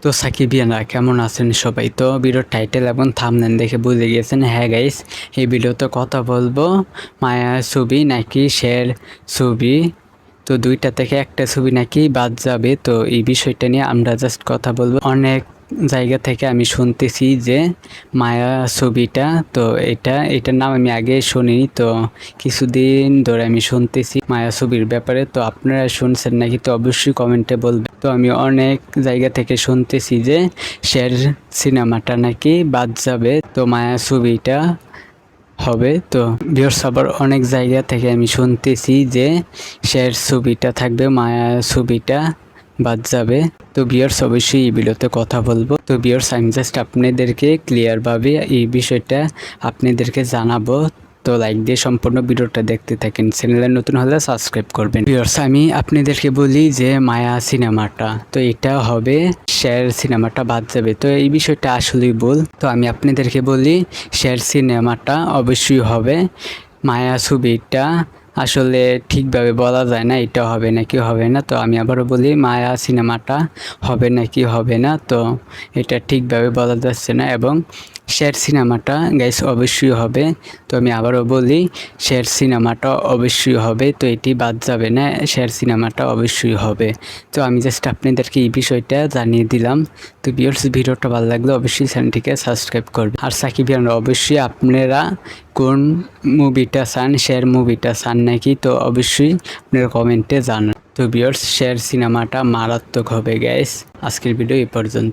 তো সাকিবিয়ানরা কেমন আছেন সবাই? তো ভিডিওর টাইটেল এবং থাম্বনেল দেখে বুঝে গিয়েছেন। হ্যাঁ গাইস, এই ভিডিওতে কথা বলবো মায়া ছবি নাকি শের ছবি। তো দুইটা থেকে একটা ছবি নাকি বাদ যাবে। তো এই বিষয়টা নিয়ে আমরা জাস্ট কথা বলবো। অনেক জায়গা থেকে আমি শুনতেছি যে মায়া ছবিটা, তো এটার নাম আমি আগে শুনিনি। তো কিছুদিন ধরে আমি শুনতেছি মায়া ছবির ব্যাপারে। তো আপনারা শুনছেন নাকি? তো অবশ্যই কমেন্টে বলবেন। তো আমি অনেক জায়গা থেকে শুনতেছি যে শের সিনেমাটা নাকি বাদ যাবে, তো মায়া ছবিটা হবে। তো ভিউয়ার্স, আবার অনেক জায়গা থেকে আমি শুনতেছি যে শের ছবিটা থাকবে, মায়া ছবিটা বাদ যাবে। তো ভিউয়ার্স, অবশ্যই এই ভিডিওতে কথা বলবো। তো ভিউয়ার্স, আমি জাস্ট আপনাদেরকে ক্লিয়ারভাবে এই বিষয়টা আপনাদেরকে জানাবো। তো লাইক দিয়ে সম্পূর্ণ ভিডিওটা দেখতে থাকেন। চ্যানেলে নতুন হলে সাবস্ক্রাইব করবেন। ভিউয়ার্স, আমি আপনাদেরকে বলি যে মায়া সিনেমাটা, তো এটা হবে, শের সিনেমাটা বাদ যাবে। তো এই বিষয়টা আসলেই ভুল। তো আমি আপনাদেরকে বলি শের সিনেমাটা অবশ্যই হবে। মায়া ছবিটা আসলে ঠিকভাবে বলা যায় না এটা হবে নাকি হবে না। তো আমি আবারও বলি মায়া সিনেমাটা হবে নাকি হবে না, তো এটা ঠিকভাবে বলা যাচ্ছে না। এবং শের সিনেমাটা গাইস অবশ্যই হবে। তো আমি আবারও বলি শের সিনেমাটা অবশ্যই হবে। তো এটি বাদ যাবে না, শের সিনেমাটা অবশ্যই হবে। তো আমি জাস্ট আপনাদেরকে এই বিষয়টা জানিয়ে দিলাম। তো ভিউয়ার্স, ভিডিওটা ভালো লাগলে অবশ্যই চ্যানেলটিকে সাবস্ক্রাইব করবেন। আর সাকিবিয়ানরা অবশ্যই আপনারা কোন মুভিটা চান, শের মুভিটা চান নাকি? তো অবশ্যই আপনারা কমেন্টে জানান। তো ভিউয়ার্স, শের সিনেমাটা মারাত্মক হবে গাইস। আজকের ভিডিও এই পর্যন্ত।